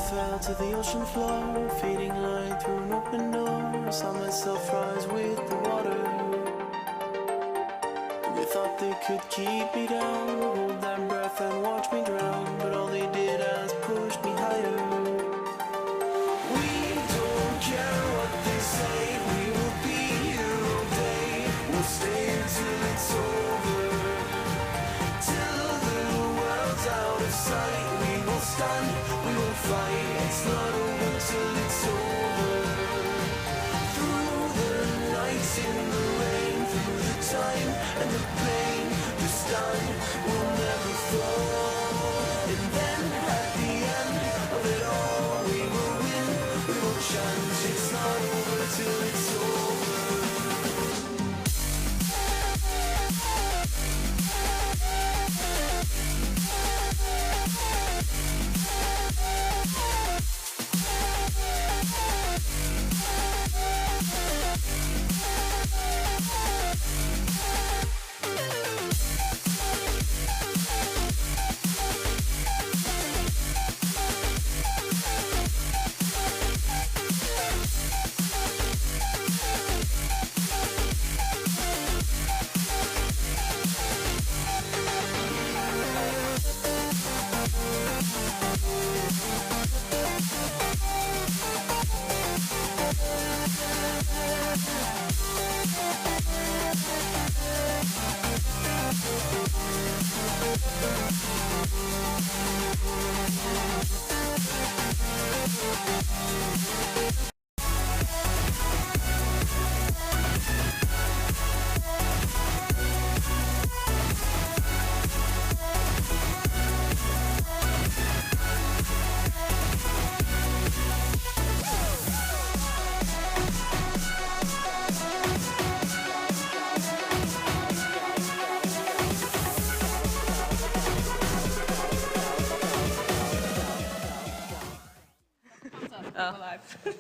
fell to the ocean floor, fading light through an open door. Saw myself rise with the water. They thought they could keep me down, hold that breath and watch me drown, but all they did was push me higher. We don't care what they say, we will be here all day. We'll stay till it's over, till the world's out of sight. We will stand, we will fight, it's not over till it's over. Through the nights in the rain, through the time and the pain, this time we'll never fall. And then at the end of it all, we will win, we will chant, it's not over till it's over.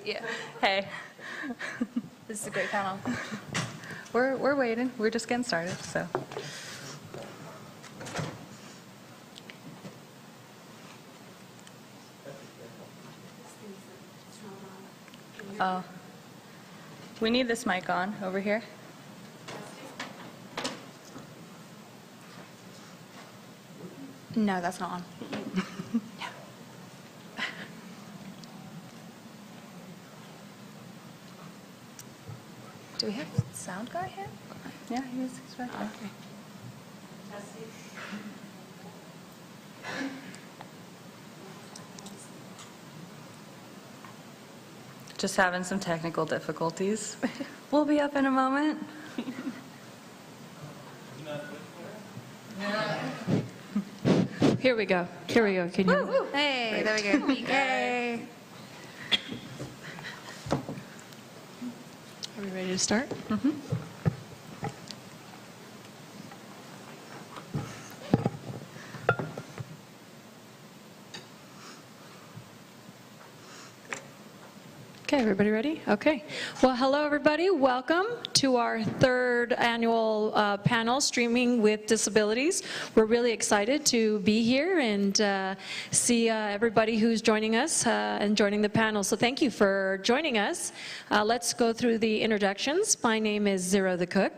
Yeah. Hey, This is a great panel. we're waiting. We're just getting started, so. Oh, we need this mic on over here. No, that's not on. Do we have sound guy here? Yeah, he's right there. Okay. Just having some technical difficulties. We'll be up in a moment. Here we go. Here we go. Can you? Hey, there we go. Yay. Are we ready to start? Okay, everybody ready? Okay. Well, hello, everybody. Welcome to our third annual panel, Streaming with Disabilities. We're really excited to be here and see everybody who's joining us and joining the panel. So thank you for joining us. Let's go through the introductions. My name is Zero the Cook.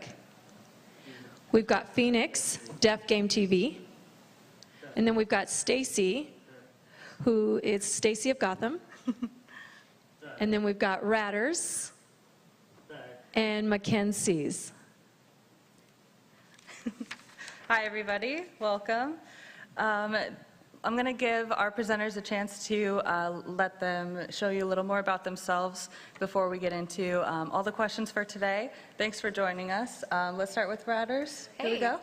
We've got Phoenix, Deaf Game TV. And then we've got Stacy, who is Stacy of Gotham. And then we've got Ratters and Mackenzie's. Hi, everybody. Welcome. I'm going to give our presenters a chance to let them show you a little more about themselves before we get into all the questions for today. Thanks for joining us. Let's start with Ratters. Here we Hey. go.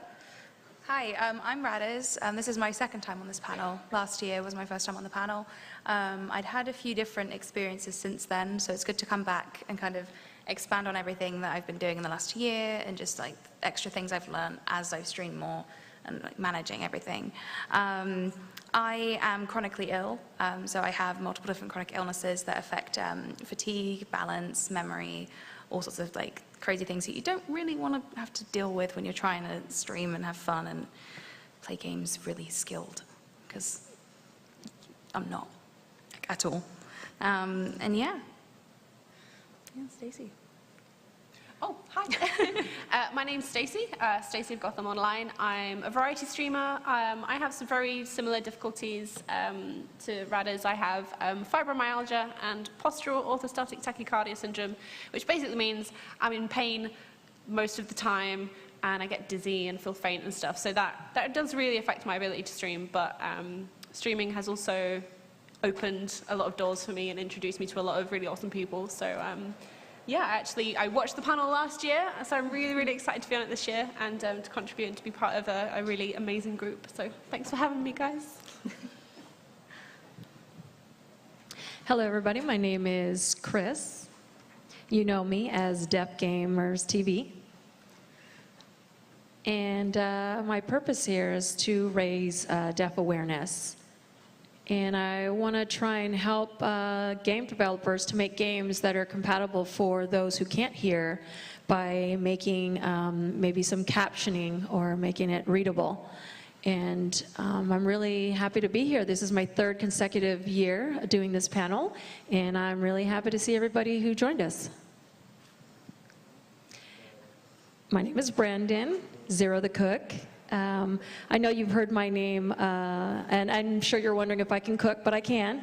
Hi, I'm Radders. This is my second time on this panel. Last year was my first time on the panel. I'd had a few different experiences since then, so it's good to come back and kind of expand on everything that I've been doing in the last year and just like extra things I've learned as I've streamed more and like managing everything. I am chronically ill, so I have multiple different chronic illnesses that affect fatigue, balance, memory, all sorts of like crazy things that you don't really want to have to deal with when you're trying to stream and have fun and play games really skilled, because I'm not. at all. And yeah, Stacey. Oh, hi. My name's Stacey, Stacey of Gotham Online. I'm a variety streamer. I have some very similar difficulties to Rada's. I have fibromyalgia and postural orthostatic tachycardia syndrome, which basically means I'm in pain most of the time, and I get dizzy and feel faint and stuff. So that does really affect my ability to stream, but streaming has also opened a lot of doors for me and introduced me to a lot of really awesome people. So yeah, actually, I watched the panel last year, so I'm really, really excited to be on it this year and to contribute and to be part of a really amazing group. So thanks for having me, guys. Hello, everybody. My name is Chris. You know me as Deaf Gamers TV. And my purpose here is to raise deaf awareness. And I want to try and help game developers to make games that are compatible for those who can't hear by making maybe some captioning or making it readable. And I'm really happy to be here. This is my third consecutive year doing this panel, and I'm really happy to see everybody who joined us. My name is Brandon, Zero the Cook. I know you've heard my name, and I'm sure you're wondering if I can cook, but I can.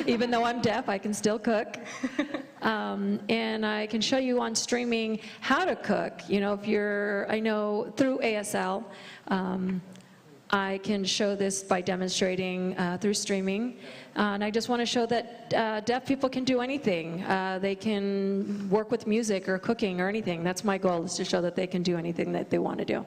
Even though I'm deaf, I can still cook. And I can show you on streaming how to cook. You know, if you're, I know through ASL, I can show this by demonstrating through streaming. And I just want to show that deaf people can do anything. They can work with music or cooking or anything. That's my goal, is to show that they can do anything that they want to do.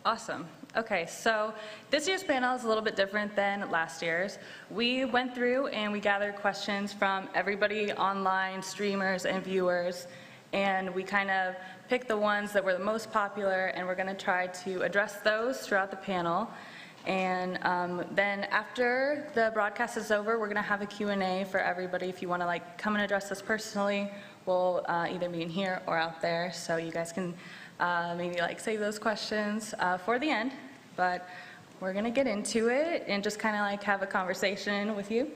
Awesome. Okay, so this year's panel is a little bit different than last year's. We went through and we gathered questions from everybody online, streamers and viewers, and we kind of picked the ones that were the most popular, and we're going to try to address those throughout the panel. And then after the broadcast is over, we're going to have a Q&A for everybody. If you want to like come and address us personally, we'll either be in here or out there, so you guys can maybe like save those questions for the end. But we're going to get into it and just kind of like have a conversation with you.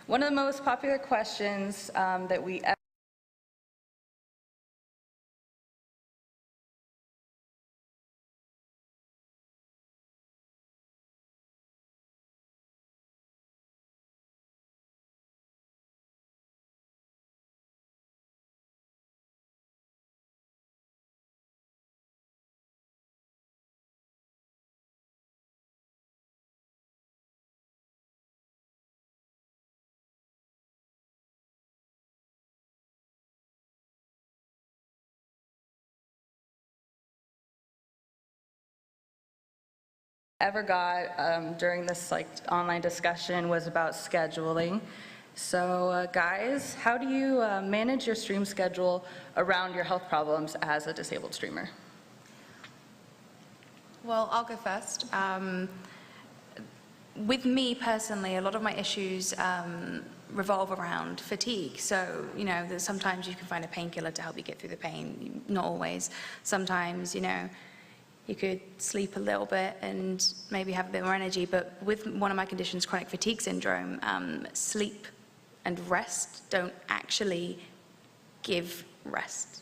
One of the most popular questions that we ever got during this like online discussion was about scheduling. So guys, how do you manage your stream schedule around your health problems as a disabled streamer? Well, I'll go first. With me personally, a lot of my issues revolve around fatigue. So, you know, sometimes you can find a painkiller to help you get through the pain, not always. Sometimes, you know, you could sleep a little bit and maybe have a bit more energy, but with one of my conditions, chronic fatigue syndrome, sleep and rest don't actually give rest.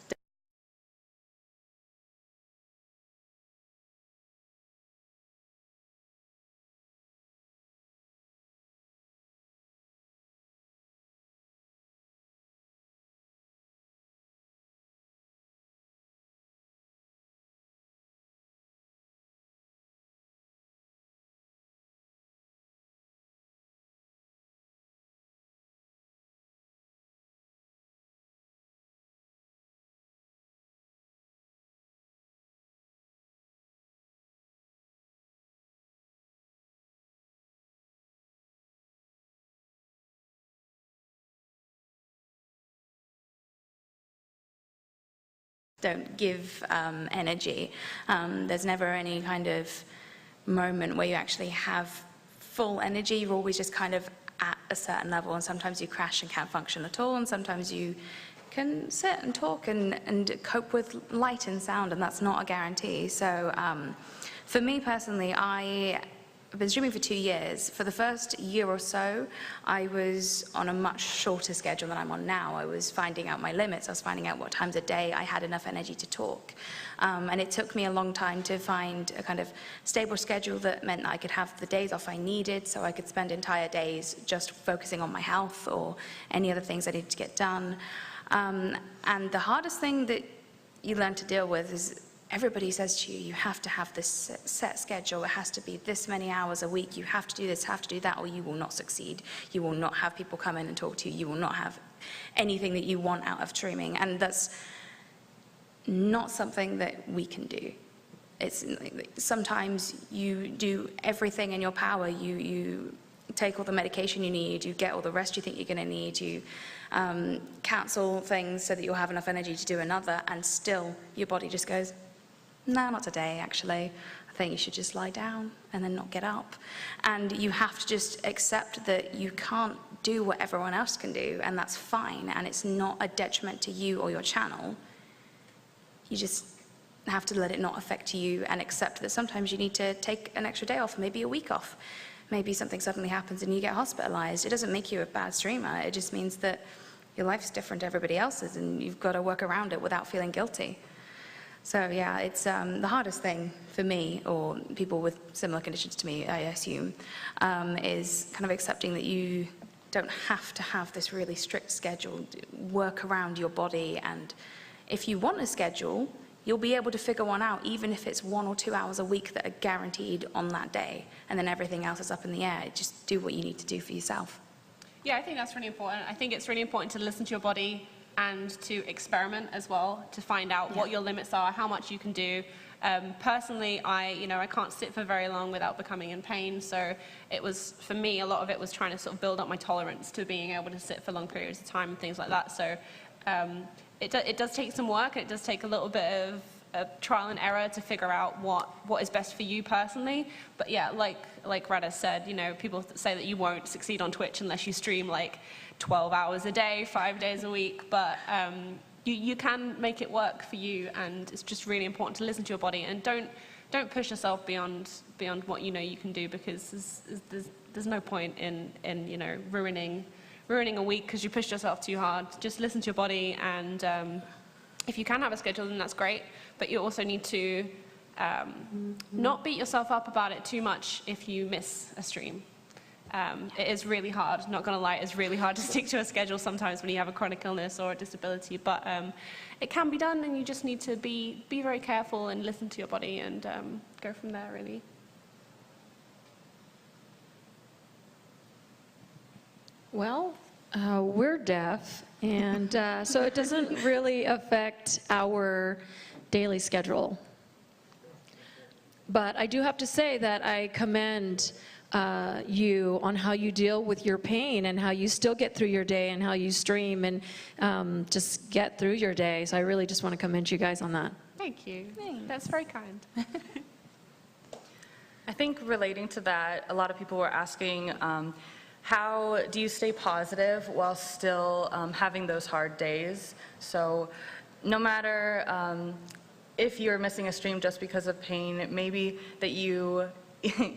Don't give energy. There's never any kind of moment where you actually have full energy. You're always just kind of at a certain level, and sometimes you crash and can't function at all, and sometimes you can sit and talk and cope with light and sound, and that's not a guarantee. So for me personally, I I've been streaming for 2 years. For the first year or so, I was on a much shorter schedule than I'm on now. I was finding out my limits. I was finding out what times a day I had enough energy to talk. And it took me a long time to find a kind of stable schedule that meant that I could have the days off I needed, so I could spend entire days just focusing on my health or any other things I needed to get done. And the hardest thing that you learn to deal with is everybody says to you, you have to have this set schedule, it has to be this many hours a week, you have to do this, have to do that, or you will not succeed. You will not have people come in and talk to you, you will not have anything that you want out of streaming, and that's not something that we can do. It's, sometimes you do everything in your power, you take all the medication you need, you get all the rest you think you're going to need, you cancel things so that you'll have enough energy to do another, and still your body just goes, no, not today, actually. I think you should just lie down and then not get up. And you have to just accept that you can't do what everyone else can do, and that's fine, and it's not a detriment to you or your channel. You just have to let it not affect you and accept that sometimes you need to take an extra day off, maybe a week off. Maybe something suddenly happens and you get hospitalized. It doesn't make you a bad streamer. It just means that your life's different to everybody else's, and you've got to work around it without feeling guilty. So yeah, it's the hardest thing for me, or people with similar conditions to me, I assume, is kind of accepting that you don't have to have this really strict schedule, work around your body, and if you want a schedule, you'll be able to figure one out, even if it's 1 or 2 hours a week that are guaranteed on that day, and then everything else is up in the air. Just do what you need to do for yourself. Yeah, I think that's really important. I think it's really important to listen to your body and to experiment as well, to find out what your limits are, how much you can do. Personally, I can't sit for very long without becoming in pain, so it was, for me, a lot of it was trying to sort of build up my tolerance to being able to sit for long periods of time and things like that. So it does take some work, it does take a little bit of trial and error to figure out what is best for you personally. But yeah, like Rada said, people say that you won't succeed on Twitch unless you stream like 12 hours a day, 5 days a week, but you can make it work for you, and it's just really important to listen to your body and don't push yourself beyond what you can do, because there's no point in ruining a week because you pushed yourself too hard. Just listen to your body, and if you can have a schedule, then that's great, but you also need to not beat yourself up about it too much if you miss a stream. It is really hard, not going to lie, it's really hard to stick to a schedule sometimes when you have a chronic illness or a disability, but it can be done, and you just need to be very careful and listen to your body and go from there, really. Well, we're deaf, and so it doesn't really affect our daily schedule. But I do have to say that I commend you on how you deal with your pain and how you still get through your day and how you stream and just get through your day. So I really just want to commend you guys on that. Thank you. That's very kind. I think relating to that, a lot of people were asking, how do you stay positive while still having those hard days? So no matter if you're missing a stream just because of pain, maybe that you,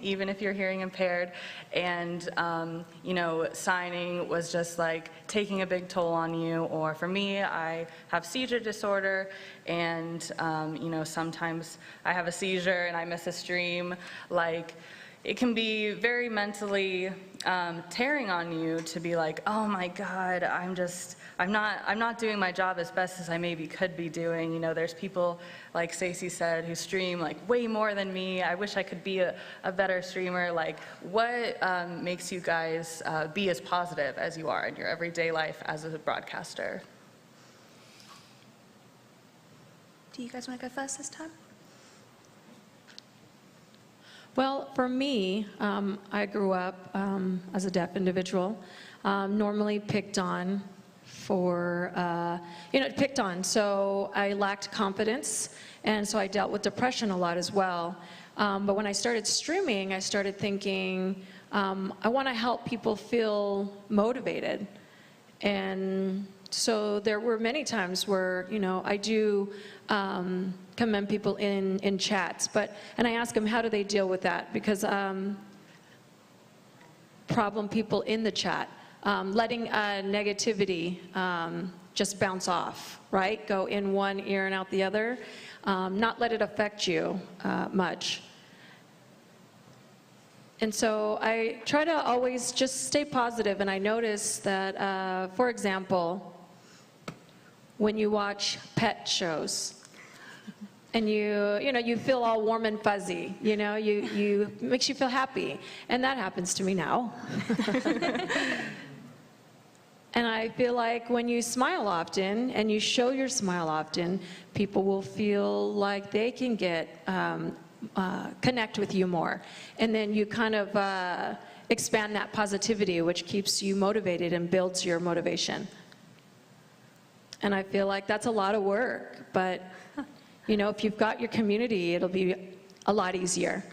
even if you're hearing impaired, and signing was just like taking a big toll on you, or for me, I have seizure disorder, and sometimes I have a seizure and I miss a stream. Like, it can be very mentally tearing on you to be like, oh my God, I'm not doing my job as best as I maybe could be doing. There's people, like Stacey said, who stream like way more than me. I wish I could be a better streamer. Like, what makes you guys be as positive as you are in your everyday life as a broadcaster? Do you guys want to go first this time? Well, for me, I grew up as a deaf individual, normally picked on so I lacked confidence, and so I dealt with depression a lot as well. But when I started streaming, I started thinking, I want to help people feel motivated. And so there were many times where, I do commend people in chats, and I ask them, how do they deal with that? Because problem people in the chat, letting negativity just bounce off, right? Go in one ear and out the other, not let it affect you much. And so I try to always just stay positive, and I notice that, for example, when you watch pet shows, and you feel all warm and fuzzy, makes you feel happy, and that happens to me now. And I feel like when you smile often and you show your smile often, people will feel like they can connect with you more. And then you kind of expand that positivity, which keeps you motivated and builds your motivation. And I feel like that's a lot of work, but if you've got your community, it'll be a lot easier.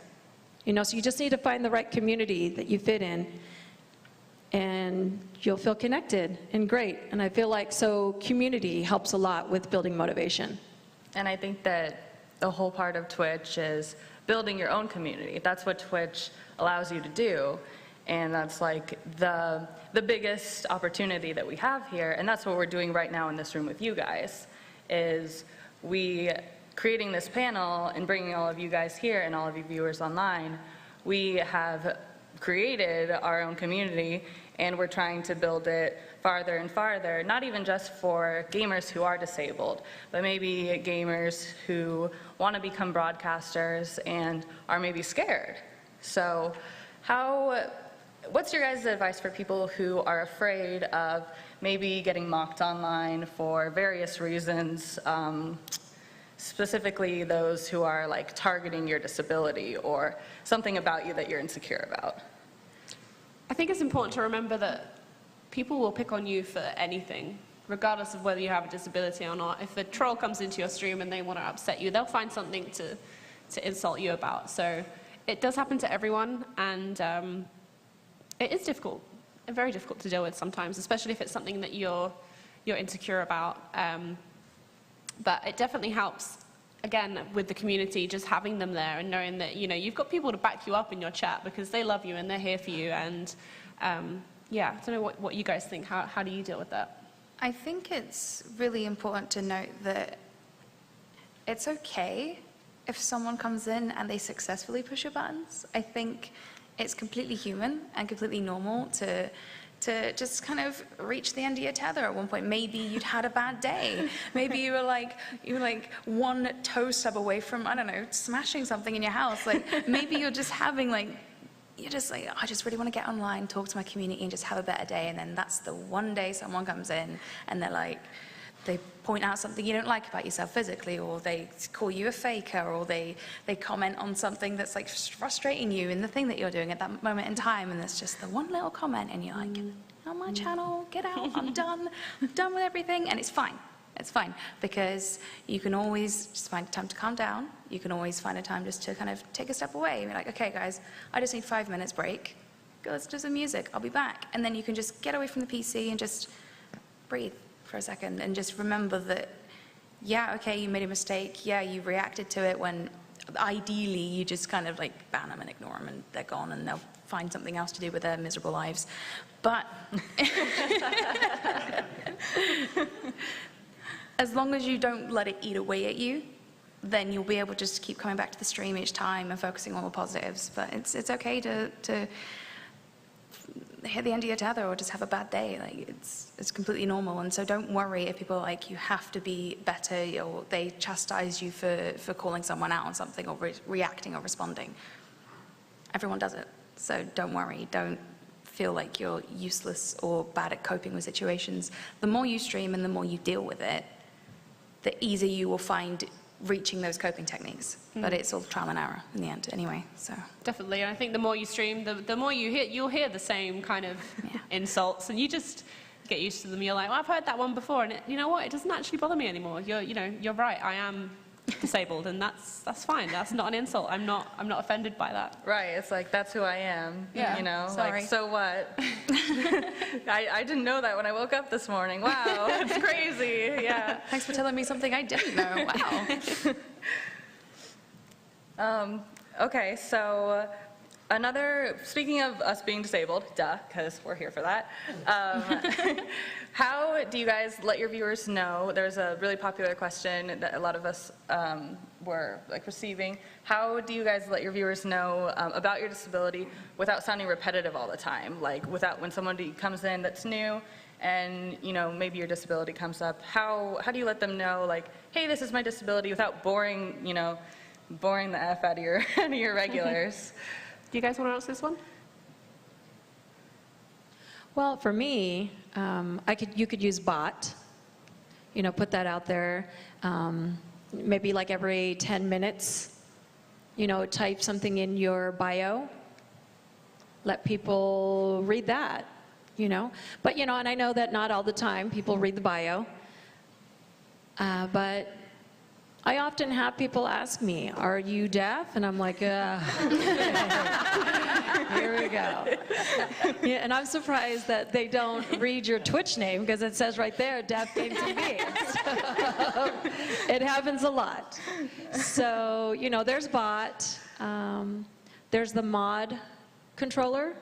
So you just need to find the right community that you fit in, and you'll feel connected and great. And I feel like community helps a lot with building motivation. And I think that the whole part of Twitch is building your own community. That's what Twitch allows you to do. And that's like the biggest opportunity that we have here. And that's what we're doing right now in this room with you guys, is we creating this panel and bringing all of you guys here and all of you viewers online. We have created our own community, and we're trying to build it farther and farther, not even just for gamers who are disabled, but maybe gamers who want to become broadcasters and are maybe scared. So what's your guys' advice for people who are afraid of maybe getting mocked online for various reasons, specifically those who are like targeting your disability or something about you that you're insecure about? I think it's important to remember that people will pick on you for anything, regardless of whether you have a disability or not. If a troll comes into your stream and they want to upset you, they'll find something to insult you about. So it does happen to everyone, and it is difficult, very difficult to deal with sometimes, especially if it's something that you're insecure about. But it definitely helps, again, with the community, just having them there and knowing that, you've got people to back you up in your chat because they love you and they're here for you. And yeah, I don't know what you guys think. How do you deal with that? I think it's really important to note that it's okay if someone comes in and they successfully push your buttons. I think it's completely human and completely normal to just kind of reach the end of your tether at one point. Maybe you'd had a bad day. Maybe you were like one toe stub away from, I don't know, smashing something in your house. Like maybe you're just having I just really want to get online, talk to my community and just have a better day. And then that's the one day someone comes in and they're like, they point out something you don't like about yourself physically, or they call you a faker, or they comment on something that's like frustrating you in the thing that you're doing at that moment in time, and there's just the one little comment and you're like, on my channel, get out, I'm done with everything. And it's fine, because you can always just find a time to calm down. You can always find a time just to kind of take a step away and be like, okay guys, I just need 5 minutes break, go listen to some music, I'll be back. And then you can just get away from the PC and just breathe for a second and just remember that, yeah, okay, you made a mistake, yeah, you reacted to it when ideally you just kind of like ban them and ignore them and they're gone and they'll find something else to do with their miserable lives. But as long as you don't let it eat away at you, then you'll be able to just keep coming back to the stream each time and focusing on the positives. But it's okay to hit the end of your tether or just have a bad day. Like it's completely normal. And so don't worry if people are like, you have to be better, or they chastise you for calling someone out on something or reacting or responding. Everyone does it. So don't worry. Don't feel like you're useless or bad at coping with situations. The more you stream and the more you deal with it, the easier you will find reaching those coping techniques. But it's all trial and error in the end anyway, so. Definitely, and I think the more you stream, the more you'll hear the same kind of insults, and you just get used to them. You're like, well, I've heard that one before, and you know what, it doesn't actually bother me anymore. You're right, I am disabled, and that's fine. That's not an insult. I'm not offended by that. Right, it's like, that's who I am, Yeah, sorry. Like, so what? I didn't know that when I woke up this morning. Wow, it's crazy, yeah. Thanks for telling me something I didn't know, wow. Okay, so Speaking of us being disabled, duh, because we're here for that, how do you guys let your viewers know? There's a really popular question that a lot of us were receiving. How do you guys let your viewers know about your disability without sounding repetitive all the time? Like when somebody comes in that's new and maybe your disability comes up, how do you let them know, like, hey, this is my disability, without boring the F out of your regulars? Do you guys want to answer this one? Well, for me, you could use bot, put that out there. Maybe like every 10 minutes, type something in your bio. Let people read that, But, and I know that not all the time people read the bio. But I often have people ask me, are you deaf? And I'm like, here we go. Yeah, and I'm surprised that they don't read your Twitch name, because it says right there, Deaf Game TV. So, it happens a lot. So, there's bot, there's the mod controller.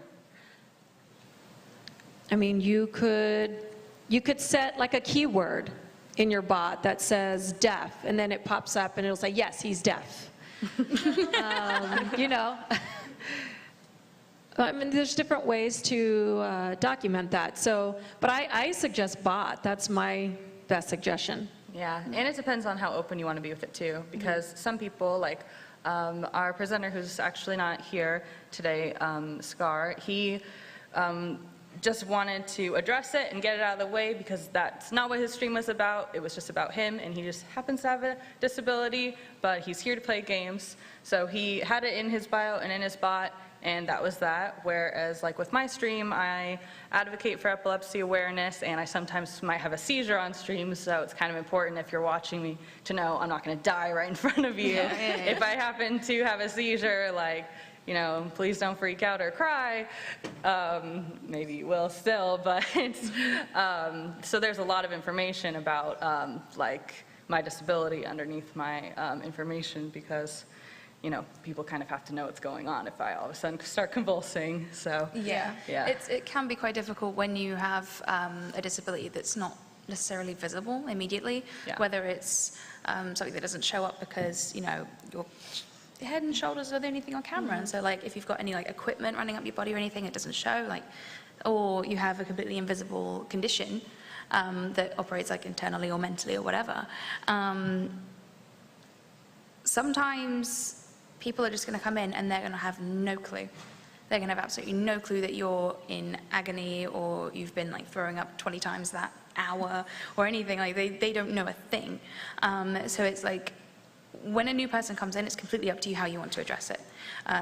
I mean, you could set like a keyword in your bot that says deaf, and then it pops up and it'll say, yes, he's deaf. I mean, there's different ways to document that. So, but I suggest bot. That's my best suggestion. Yeah, and it depends on how open you want to be with it too, because some people, like our presenter who's actually not here today, Scar, he just wanted to address it and get it out of the way, because that's not what his stream was about. It was just about him, and he just happens to have a disability, but he's here to play games. So he had it in his bio and in his bot, and that was that. Whereas like with my stream, I advocate for epilepsy awareness, and I sometimes might have a seizure on stream, so it's kind of important if you're watching me to know I'm not going to die right in front of you. If I happen to have a seizure, like, please don't freak out or cry. Maybe you will still, but so there's a lot of information about like my disability underneath my information, because people kind of have to know what's going on if I all of a sudden start convulsing. So yeah. It can be quite difficult when you have a disability that's not necessarily visible immediately, whether it's something that doesn't show up because your head and shoulders are the only thing on camera. And so like if you've got any like equipment running up your body or anything, it doesn't show, like, or you have a completely invisible condition that operates like internally or mentally or whatever. Sometimes people are just going to come in and they're going to have no clue. They're going to have absolutely no clue that you're in agony, or you've been like throwing up 20 times that hour or anything. Like they don't know a thing. So it's like, when a new person comes in, it's completely up to you how you want to address it.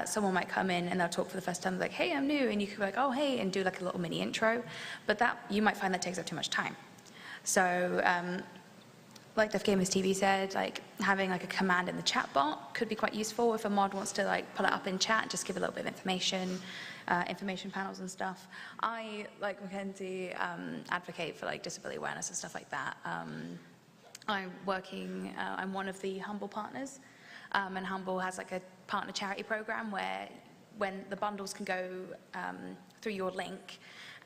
Someone might come in and they'll talk for the first time, like, hey, I'm new, and you could be like, oh, hey, and do like a little mini intro, but that, you might find that takes up too much time. So, like Deaf Gamers TV said, like having like a command in the chat bot could be quite useful if a mod wants to like pull it up in chat, just give a little bit of information, information panels and stuff. I, like Mackenzie, advocate for like disability awareness and stuff like that. I'm one of the Humble partners, and Humble has like a partner charity program where when the bundles can go through your link,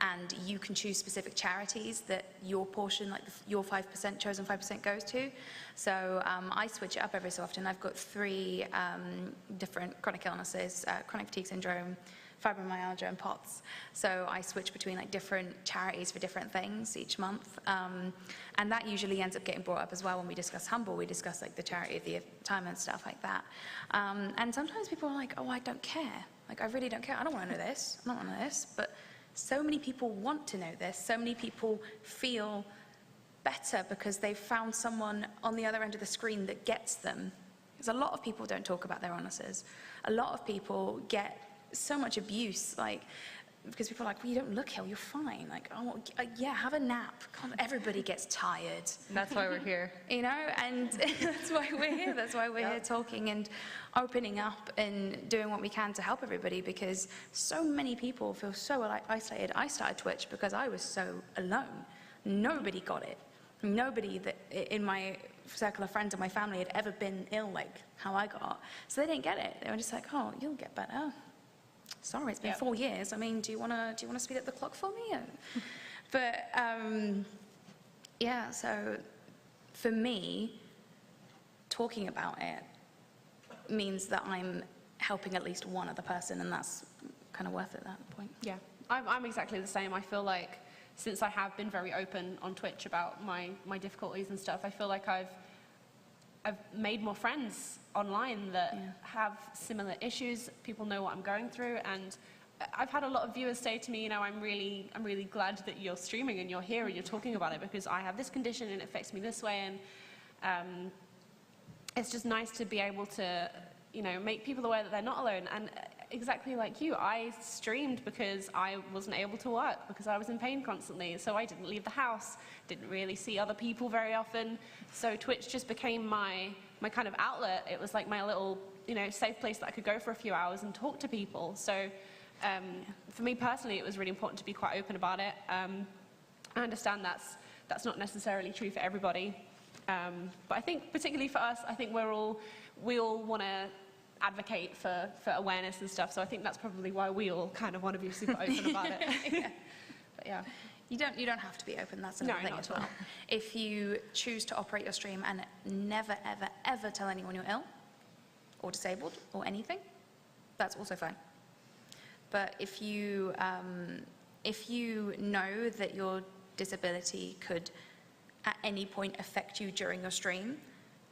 and you can choose specific charities that your portion, like your 5%, chosen 5% goes to. So I switch it up every so often. I've got 3 different chronic illnesses, chronic fatigue syndrome, fibromyalgia, and POTS. So I switch between like different charities for different things each month. And that usually ends up getting brought up as well when we discuss Humble. We discuss like the charity of the time and stuff like that. And sometimes people are like, oh, I don't care. Like, I really don't care. I don't want to know this. I don't want to know this. But so many people want to know this. So many people feel better because they've found someone on the other end of the screen that gets them. Because a lot of people don't talk about their illnesses. A lot of people get so much abuse, like, because people are like, well, you don't look ill, you're fine. Like, oh, yeah, have a nap. God, everybody gets tired. And that's why we're here. And that's why we're here. That's why we're here talking and opening up and doing what we can to help everybody, because so many people feel so isolated. I started Twitch because I was so alone. Nobody got it. Nobody that in my circle of friends and my family had ever been ill like how I got. So they didn't get it. They were just like, oh, you'll get better. sorry, it's been Yep. 4 years. I mean, do you want to speed up the clock for me? But yeah, so for me, talking about it means that I'm helping at least one other person, and that's kind of worth it at that point. Yeah, I'm exactly the same. I feel like since I have been very open on Twitch about my difficulties and stuff, I feel like I've made more friends online that have similar issues. People know what I'm going through, and I've had a lot of viewers say to me, you know, I'm really glad that you're streaming and you're here and you're talking about it, because I have this condition and it affects me this way, and it's just nice to be able to, you know, make people aware that they're not alone. And exactly like you, I streamed because I wasn't able to work, because I was in pain constantly, so I didn't leave the house, didn't really see other people very often, so Twitch just became my kind of outlet. It was like my little, you know, safe place that I could go for a few hours and talk to people. So for me personally, it was really important to be quite open about it. I understand that's not necessarily true for everybody, but I think particularly for us, I think we all want to advocate for awareness and stuff, so I think that's probably why we all kind of want to be super open about it. Yeah. But yeah, you don't have to be open. That's another thing not as at all. well. If you choose to operate your stream and never, ever, ever tell anyone you're ill or disabled or anything, that's also fine. But if you know that your disability could at any point affect you during your stream,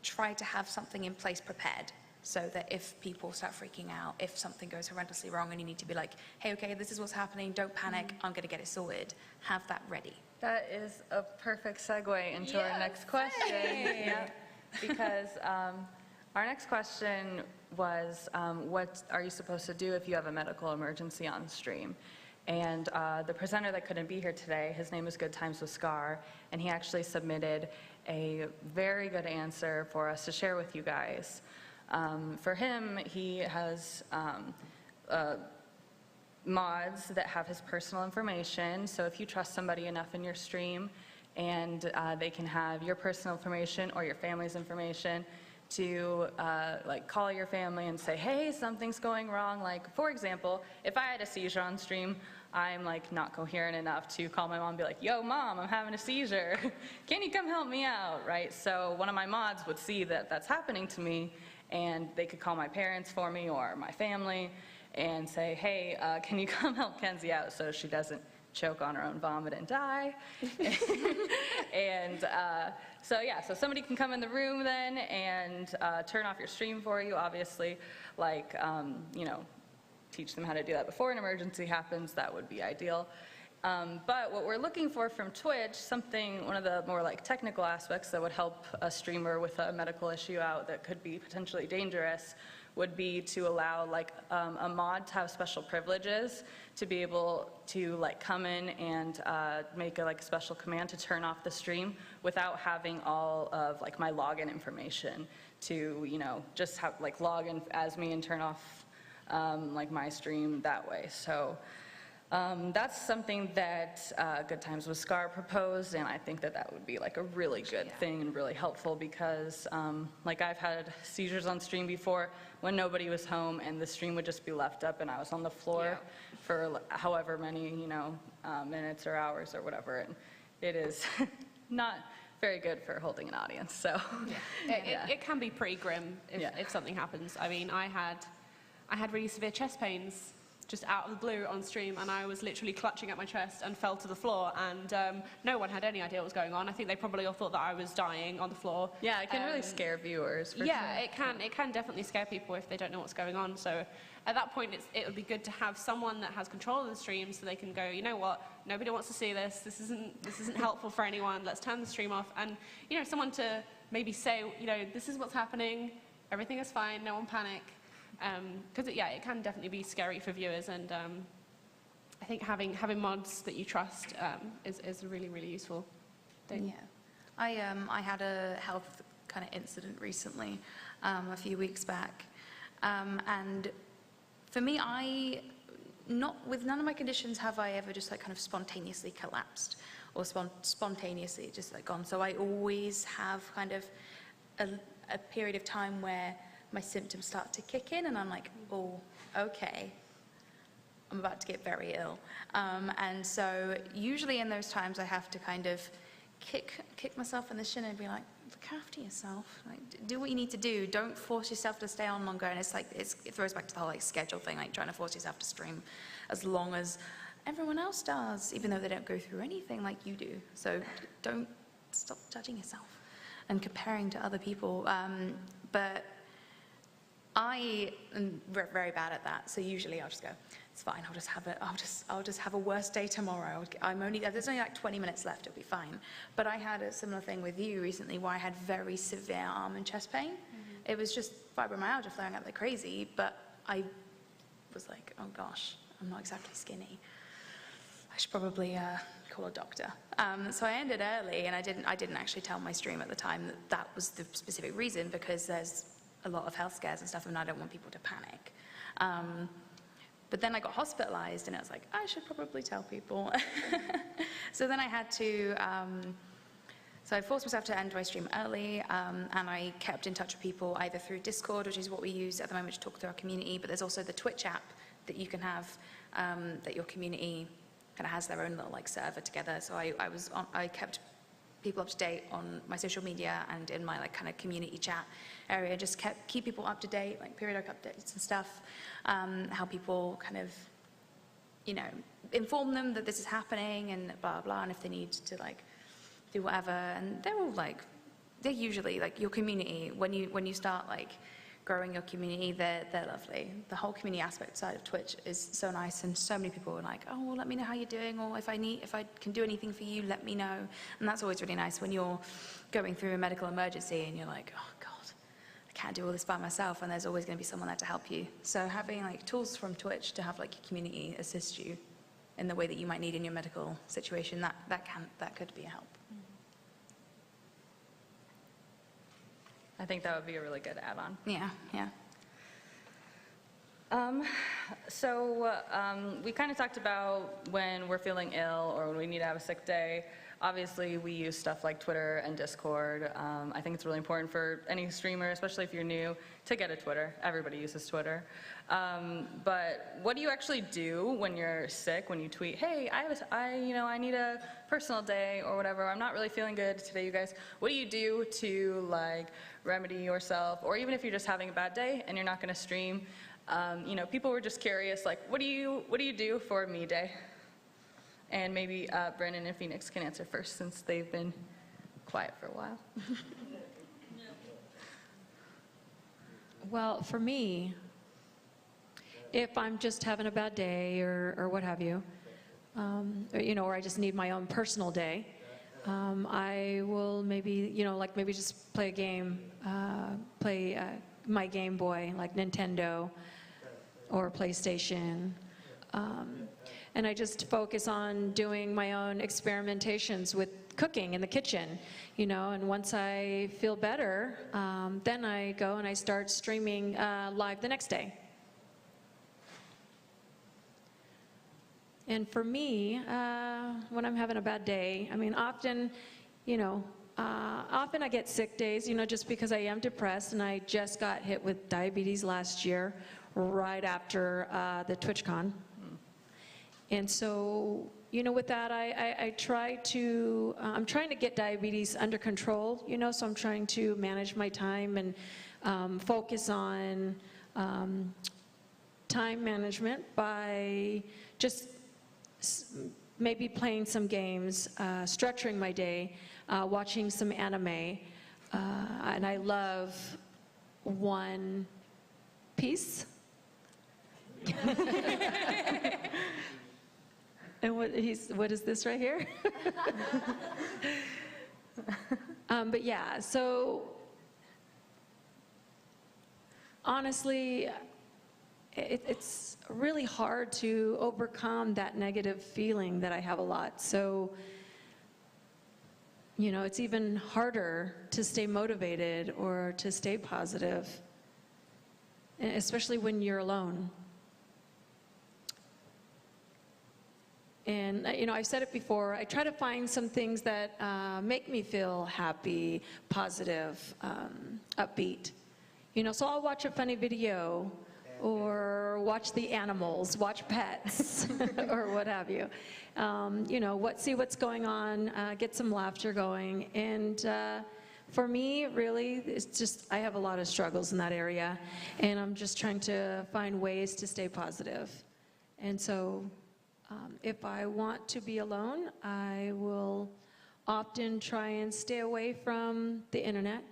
try to have something in place prepared, so that if people start freaking out, if something goes horrendously wrong and you need to be like, hey, okay, this is what's happening, don't panic, I'm going to get it sorted, have that ready. That is a perfect segue into our next question. Yeah, because our next question was, what are you supposed to do if you have a medical emergency on stream? And the presenter that couldn't be here today, his name is Good Times with Scar, and he actually submitted a very good answer for us to share with you guys. For him, he has mods that have his personal information, so if you trust somebody enough in your stream and they can have your personal information or your family's information to like call your family and say, hey, something's going wrong. Like, for example, if I had a seizure on stream, I'm like not coherent enough to call my mom and be like, yo, mom, I'm having a seizure. Can you come help me out, right? So one of my mods would see that that's happening to me, and they could call my parents for me or my family and say, hey, can you come help Kenzie out so she doesn't choke on her own vomit and die? And so yeah, so somebody can come in the room then and turn off your stream for you, obviously, like, you know, teach them how to do that before an emergency happens. That would be ideal. But what we're looking for from Twitch, one of the more like technical aspects that would help a streamer with a medical issue out that could be potentially dangerous, would be to allow like a mod to have special privileges to be able to like come in and make a like special command to turn off the stream without having all of like my login information to, you know, just have like log in as me and turn off like my stream that way. So that's something that Good Times with Scar proposed, and I think that that would be like a really good thing and really helpful, because like I've had seizures on stream before when nobody was home and the stream would just be left up and I was on the floor for however many, you know, minutes or hours or whatever, and it is not very good for holding an audience. So it can be pretty grim if something happens. I mean, I had really severe chest pains just out of the blue on stream, and I was literally clutching at my chest and fell to the floor, and no one had any idea what was going on. I think they probably all thought that I was dying on the floor. Yeah, it can really scare viewers. For yeah, sure. it can definitely scare people if they don't know what's going on. So at that point, it would be good to have someone that has control of the stream, so they can go, you know what, nobody wants to see this. This isn't helpful for anyone. Let's turn the stream off, and you know, someone to maybe say, you know, this is what's happening. Everything is fine. No one panic. Because it can definitely be scary for viewers, and I think having mods that you trust is a really, really useful thing. Yeah, I had a health kind of incident recently, a few weeks back, and for me, with none of my conditions have I ever just like kind of spontaneously collapsed or spontaneously just like gone. So I always have kind of a period of time where my symptoms start to kick in, and I'm like, oh, okay, I'm about to get very ill. And so usually in those times I have to kind of kick myself in the shin and be like, look after yourself. Like, do what you need to do. Don't force yourself to stay on longer. And it's like, it throws back to the whole like schedule thing, like trying to force yourself to stream as long as everyone else does, even though they don't go through anything like you do. So don't stop judging yourself and comparing to other people. But I am very bad at that. So usually I'll just go, it's fine. I'll just have a worse day tomorrow. There's only like 20 minutes left. It'll be fine. But I had a similar thing with you recently where I had very severe arm and chest pain. It was just fibromyalgia flaring up like crazy. But I was like, oh gosh, I'm not exactly skinny. I should probably call a doctor. So I ended early, and I didn't actually tell my stream at the time that was the specific reason, because there's a lot of health scares and stuff, and I don't want people to panic. But then I got hospitalized, and I was like, I should probably tell people. So then I had to, so I forced myself to end my stream early, and I kept in touch with people either through Discord, which is what we use at the moment to talk to our community, but there's also the Twitch app that you can have, that your community kind of has their own little like server together. So I kept people up to date on my social media and in my like kind of community chat area, just keep people up to date, like periodic updates and stuff, how people kind of, you know, inform them that this is happening and blah, blah, and if they need to like do whatever. And they're all like, they're usually like your community, when you start like growing your community, they're lovely. The whole community aspect side of Twitch is so nice, and so many people are like, oh, well, let me know how you're doing, or if I can do anything for you, let me know. And that's always really nice when you're going through a medical emergency and you're like, oh God, I can't do all this by myself, and there's always going to be someone there to help you. So having like tools from Twitch to have like your community assist you in the way that you might need in your medical situation, that could be a help. I think that would be a really good add-on. Yeah, yeah. We kind of talked about when we're feeling ill or when we need to have a sick day. Obviously, we use stuff like Twitter and Discord. I think it's really important for any streamer, especially if you're new, to get a Twitter. Everybody uses Twitter. But what do you actually do when you're sick, when you tweet, hey, I need a personal day or whatever, I'm not really feeling good today, you guys. What do you do to like remedy yourself? Or even if you're just having a bad day and you're not gonna stream, people were just curious, like, what do you do for me day? And maybe Brandon and Phoenix can answer first, since they've been quiet for a while. Well, for me, if I'm just having a bad day or what have you, or I just need my own personal day, I will maybe just play a game, my Game Boy, like Nintendo or PlayStation. And I just focus on doing my own experimentations with cooking in the kitchen, and once I feel better, then I go and I start streaming live the next day. And for me, when I'm having a bad day, I mean, often I get sick days, just because I am depressed, and I just got hit with diabetes last year, right after the TwitchCon. And so, with that, I'm trying to get diabetes under control, so I'm trying to manage my time and focus on time management by just maybe playing some games, structuring my day, watching some anime, and I love One Piece. And what is this right here? But yeah, so honestly, it's really hard to overcome that negative feeling that I have a lot. So, it's even harder to stay motivated or to stay positive, especially when you're alone. And, I've said it before, I try to find some things that make me feel happy, positive, upbeat. So I'll watch a funny video, or watch the animals, watch pets, or what have you. You know, see what's going on, get some laughter going. And for me, really, it's just, I have a lot of struggles in that area, and I'm just trying to find ways to stay positive. And so if I want to be alone, I will often try and stay away from the internet.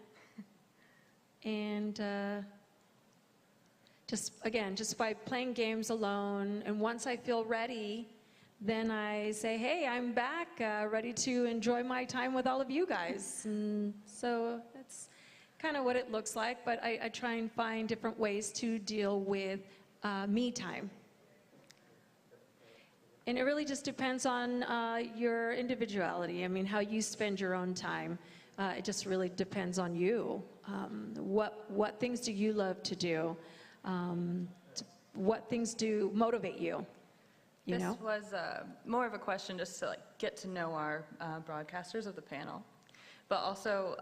And just by playing games alone, and once I feel ready, then I say, hey, I'm back, ready to enjoy my time with all of you guys. And so that's kind of what it looks like, but I try and find different ways to deal with me time. And it really just depends on your individuality. I mean, how you spend your own time. It just really depends on you. What things do you love to do? What things do motivate you? You know? This was more of a question just to get to know our broadcasters of the panel. But also,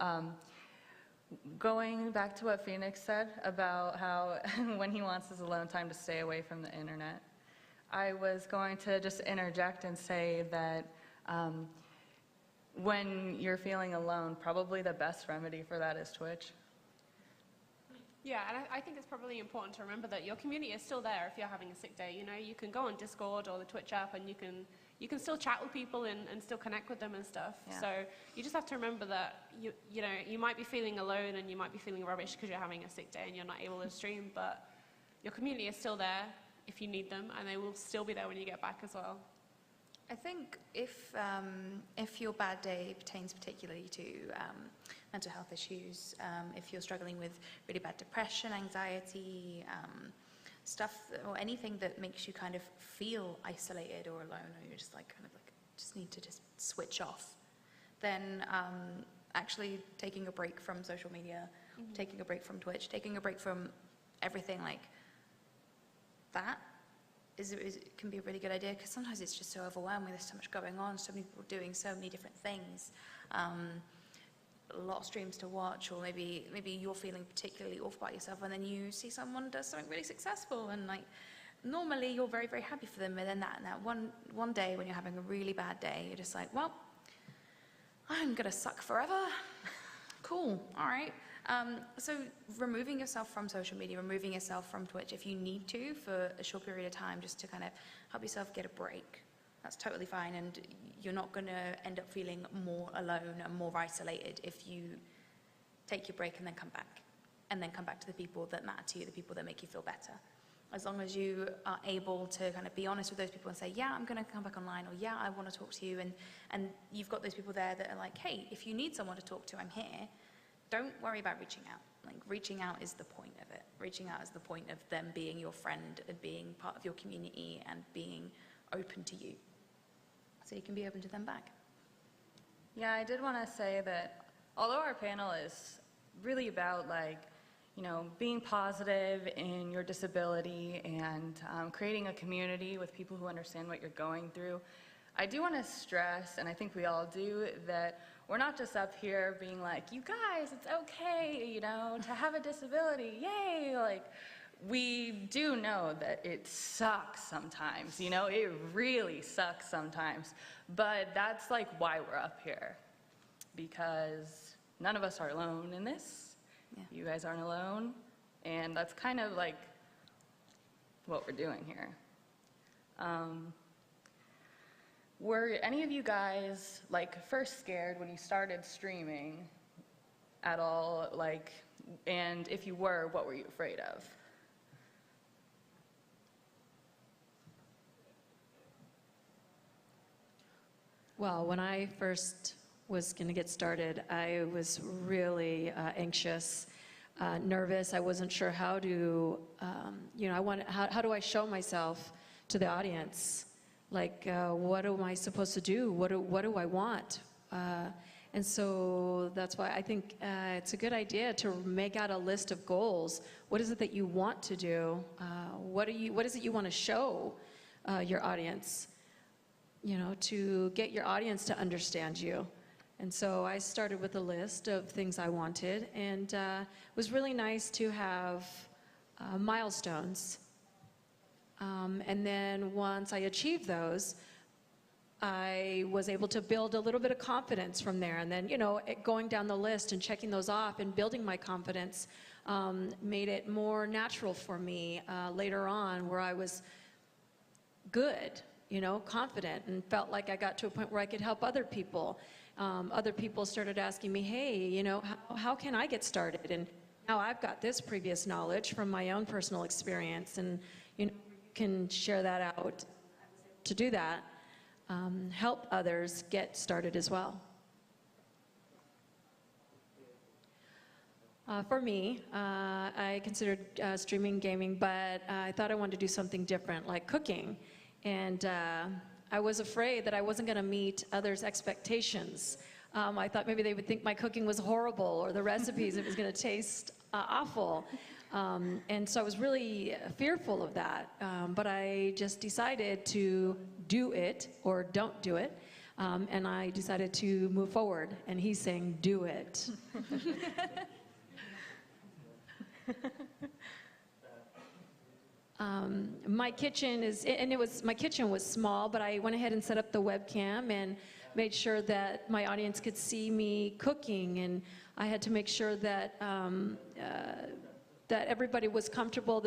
going back to what Phoenix said about how when he wants his alone time to stay away from the internet, I was going to just interject and say that when you're feeling alone, probably the best remedy for that is Twitch. Yeah, and I think it's probably important to remember that your community is still there if you're having a sick day. You know, you can go on Discord or the Twitch app, and you can still chat with people and still connect with them and stuff. Yeah. So you just have to remember that you know, you might be feeling alone and you might be feeling rubbish because you're having a sick day and you're not able to stream, but your community is still there if you need them, and they will still be there when you get back as well. I think if your bad day pertains particularly to mental health issues, if you're struggling with really bad depression, anxiety, stuff, or anything that makes you kind of feel isolated or alone, or you're just just need to just switch off, then actually taking a break from social media, taking a break from Twitch, taking a break from everything like that can be a really good idea, because sometimes it's just so overwhelming. There's so much going on, so many people doing so many different things, a lot of streams to watch, or maybe you're feeling particularly awful about yourself, and then you see someone does something really successful, and normally you're very, very happy for them, and then that one day when you're having a really bad day, you're just like, well, I'm gonna suck forever. Cool, all right. So removing yourself from social media, removing yourself from Twitch if you need to for a short period of time, just to kind of help yourself get a break, that's totally fine, and you're not going to end up feeling more alone and more isolated if you take your break and then come back to the people that matter to you, the people that make you feel better. As long as you are able to kind of be honest with those people and say, yeah, I'm going to come back online, or yeah, I want to talk to you, and you've got those people there that are like, hey, if you need someone to talk to, I'm here. Don't worry about reaching out. Reaching out is the point of it. Reaching out is the point of them being your friend and being part of your community and being open to you. So you can be open to them back. Yeah, I did want to say that although our panel is really about being positive in your disability and creating a community with people who understand what you're going through, I do want to stress, and I think we all do, that we're not just up here being like, you guys, it's okay, to have a disability, yay! We do know that it sucks sometimes, it really sucks sometimes. But that's why we're up here, because none of us are alone in this. Yeah. You guys aren't alone, and that's kind of what we're doing here. Were any of you guys first scared when you started streaming at all? And if you were, what were you afraid of? Well, when I first was going to get started, I was really anxious, nervous. I wasn't sure how to, how do I show myself to the audience? What am I supposed to do? What do I want? And so that's why I think it's a good idea to make out a list of goals. What is it that you want to do? What is it you want to show your audience? To get your audience to understand you. And so I started with a list of things I wanted, and it was really nice to have milestones. And then once I achieved those, I was able to build a little bit of confidence from there. And then, going down the list and checking those off and building my confidence made it more natural for me later on, where I was good, confident, and felt like I got to a point where I could help other people. Other people started asking me, hey, how can I get started? And now I've got this previous knowledge from my own personal experience, and you can share that out to do that. Help others get started as well. For me, I considered streaming gaming, but I thought I wanted to do something different, like cooking. And I was afraid that I wasn't going to meet others' expectations. I thought maybe they would think my cooking was horrible, or the recipes, it was going to taste awful. And so I was really fearful of that. But I just decided to do it or don't do it. And I decided to move forward. And he's saying, do it. My kitchen was small, but I went ahead and set up the webcam and made sure that my audience could see me cooking, and I had to make sure that that everybody was comfortable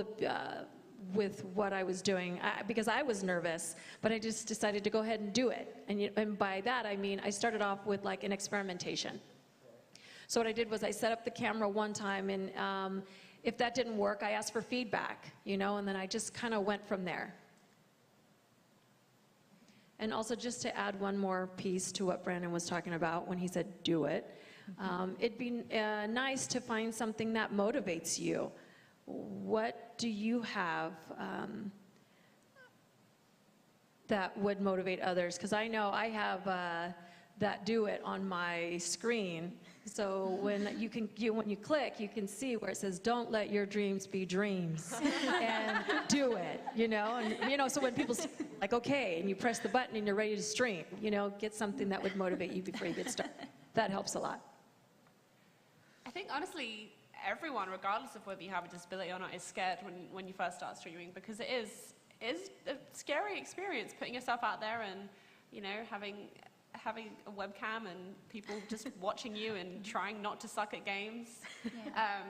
with what I was doing, because I was nervous, but I just decided to go ahead and do it. And by that I mean I started off with like an experimentation. So what I did was I set up the camera one time, and if that didn't work, I asked for feedback, and then I just kind of went from there. And also, just to add one more piece to what Brandon was talking about when he said, do it, it'd be nice to find something that motivates you. What do you have that would motivate others? Because I know I have that do it on my screen. So when you click, you can see where it says, don't let your dreams be dreams, and do it, and so when people say, like, okay, and you press the button and you're ready to stream, get something that would motivate you before you get started. That helps a lot. I think honestly, everyone, regardless of whether you have a disability or not, is scared when you first start streaming, because it is a scary experience putting yourself out there and having a webcam and people just watching you and trying not to suck at games. Yeah.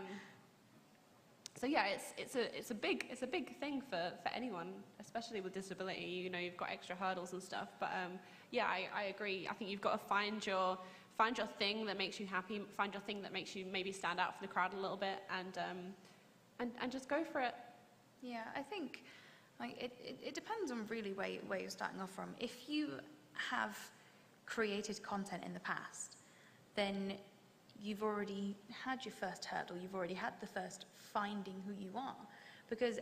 So yeah, it's a big thing for anyone, especially with disability. You've got extra hurdles and stuff. But yeah, I agree. I think you've got to find your thing that makes you happy. Find your thing that makes you maybe stand out for the crowd a little bit, and just go for it. Yeah, I think it depends on really where you're starting off from. If you have created content in the past, then you've already had your first hurdle, you've already had the first finding who you are, because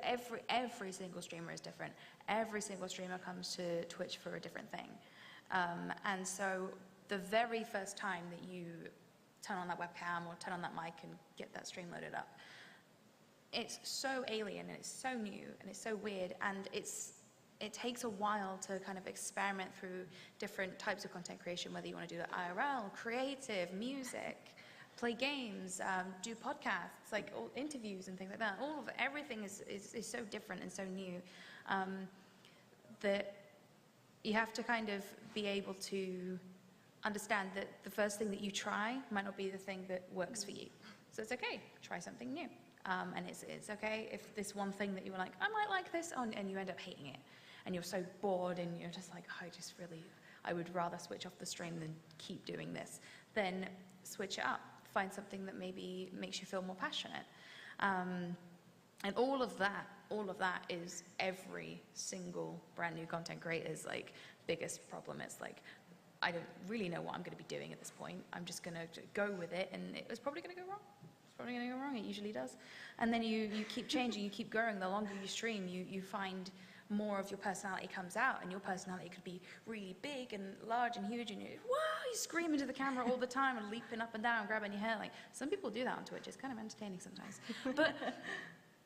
every single streamer is different. Every single streamer comes to Twitch for a different thing. And so the very first time that you turn on that webcam or turn on that mic and get that stream loaded up, it's so alien and it's so new and it's so weird, and it takes a while to kind of experiment through different types of content creation, whether you want to do it IRL, creative, music, play games, do podcasts, like interviews and things like that. Everything is so different and so new that you have to kind of be able to understand that the first thing that you try might not be the thing that works for you. So it's okay, try something new. And it's okay if this one thing that you were like, I might like this, and you end up hating it. And you're so bored and you're just like, I would rather switch off the stream than keep doing this. Then switch it up. Find something that maybe makes you feel more passionate. And all of that is every single brand new content creator's biggest problem. It's like, I don't really know what I'm going to be doing at this point. I'm just going to go with it, and it's probably going to go wrong. Probably going to go wrong. It usually does. And then you keep changing, you keep growing. The longer you stream, you find more of your personality comes out, and your personality could be really big and large and huge, and you scream into the camera all the time and leaping up and down, grabbing your hair. Some people do that on Twitch. It's kind of entertaining sometimes. But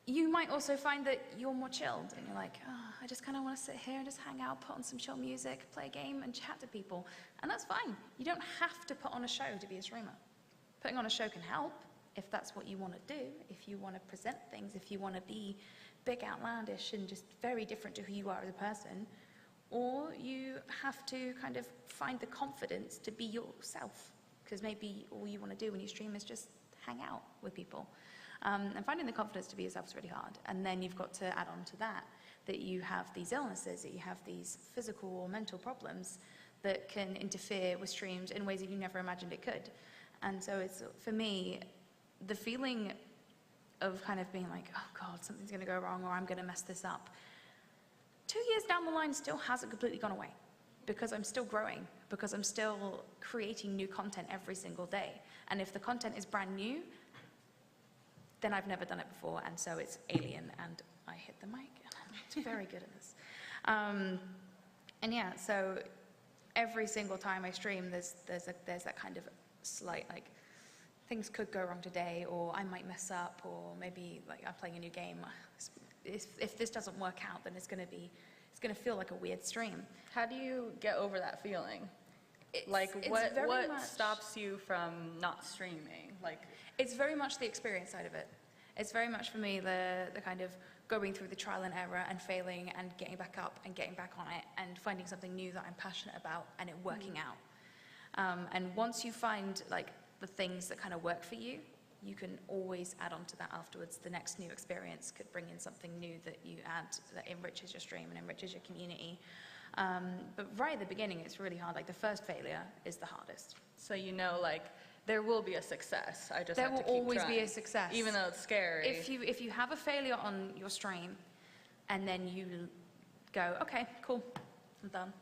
you might also find that you're more chilled, and you're like, I just kind of want to sit here and just hang out, put on some chill music, play a game, and chat to people. And that's fine. You don't have to put on a show to be a streamer. Putting on a show can help. if that's what you want to do, if you want to present things, if you want to be big, outlandish, and just very different to who you are as a person, or you have to kind of find the confidence to be yourself, because maybe all you want to do when you stream is just hang out with people. And finding the confidence to be yourself is really hard. And then you've got to add on to that you have these illnesses, that you have these physical or mental problems that can interfere with streams in ways that you never imagined it could. And so it's, for me, the feeling of kind of being like, oh God, something's going to go wrong, or I'm going to mess this up, 2 years down the line still hasn't completely gone away, because I'm still growing, because I'm still creating new content every single day. And if the content is brand new, then I've never done it before, and so it's alien, and I hit the mic, and I'm very good at this. And yeah, so every single time I stream, there's that kind of slight, like, things could go wrong today, or I might mess up, or maybe like I'm playing a new game. If this doesn't work out, then it's going to feel like a weird stream. How do you get over that feeling? It's What much, stops you from not streaming? Like, it's very much the experience side of it. It's very much for me the kind of going through the trial and error and failing and getting back up and getting back on it and finding something new that I'm passionate about and it working out. And once you find like the things that kind of work for you, you can always add on to that afterwards. The next new experience could bring in something new that you add that enriches your stream and enriches your community. But right at the beginning, it's really hard. Like the first failure is the hardest. so you know, like, there will be a success. I just There have to will keep always be trying, a success. even though it's scary. If you have a failure on your stream, and then you go, okay, cool, I'm done,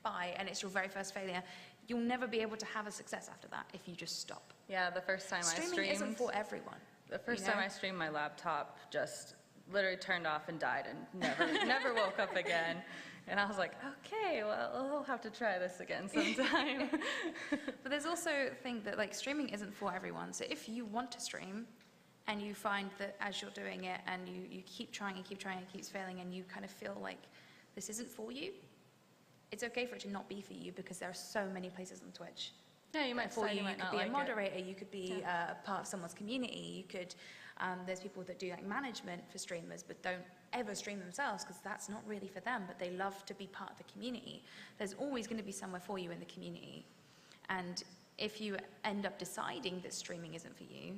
bye, and it's your very first failure, you'll never be able to have a success after that if you just stop. Yeah, the first time I Streaming streamed, isn't for everyone. the first you know? time I streamed, my laptop just literally turned off and died and never woke up again. And I was like, okay, well, I'll have to try this again sometime. But there's also a thing that like streaming isn't for everyone. So if you want to stream and you find that as you're doing it and you keep trying and it keeps failing and you kind of feel like this isn't for you, it's okay for it to not be for you because there are so many places on Twitch. Yeah, you might For say you, you might could not be like a it. moderator, you could be part of someone's community, you could, there's people that do like management for streamers but don't ever stream themselves because that's not really for them, but they love to be part of the community. There's always going to be somewhere for you in the community. And if you end up deciding that streaming isn't for you,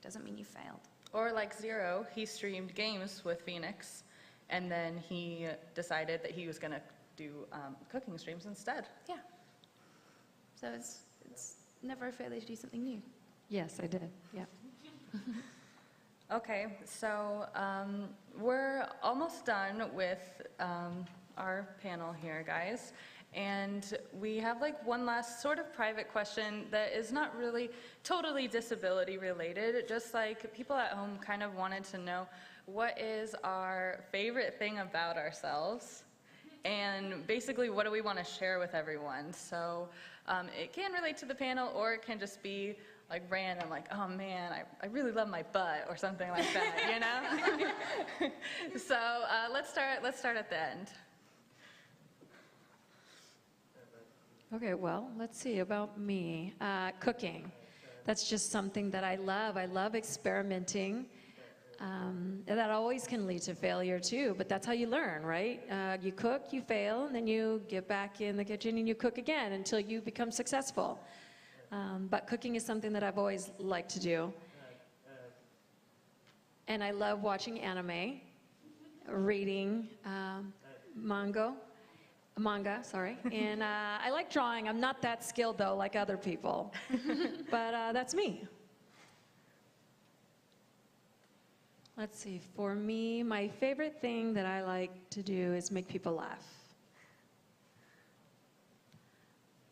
doesn't mean you failed. Or like Zero, he streamed games with Phoenix, and then he decided that he was going to do cooking streams instead. Yeah. So it's never a failure to do something new. Yes, I did, yeah. Okay, so we're almost done with our panel here, guys. And we have like one last sort of private question that is not really totally disability related, just like people at home kind of wanted to know what is our favorite thing about ourselves, and basically what do we want to share with everyone. So it can relate to the panel, or it can just be like random, like, oh man, I really love my butt, or something like that, you know? So let's start at the end. Okay, well, let's see about me. Cooking. That's just something that I love. I love experimenting. That always can lead to failure too, but that's how you learn, right? You cook, you fail, and then you get back in the kitchen and you cook again until you become successful. But cooking is something that I've always liked to do. And I love watching anime, reading manga, and I like drawing. I'm not that skilled though, like other people, but that's me. Let's see, for me, my favorite thing that I like to do is make people laugh.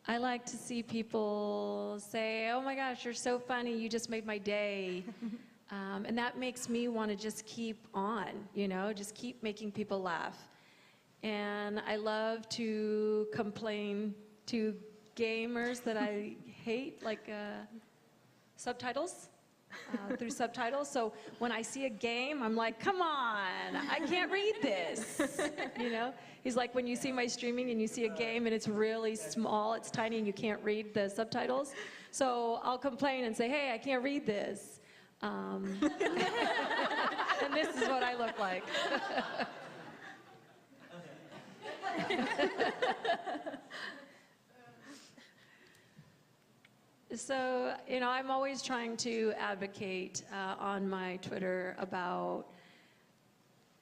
I like to see people say, oh my gosh, you're so funny, you just made my day. And that makes me want to just keep on, you know, just keep making people laugh. And I love to complain to gamers that I hate, like subtitles, through subtitles. So when I see a game, I'm like, come on, I can't read this, you know? He's like, when you see my streaming and you see a game and it's really small, it's tiny and you can't read the subtitles. So I'll complain and say, hey, I can't read this. And this is what I look like. So, I'm always trying to advocate on my Twitter about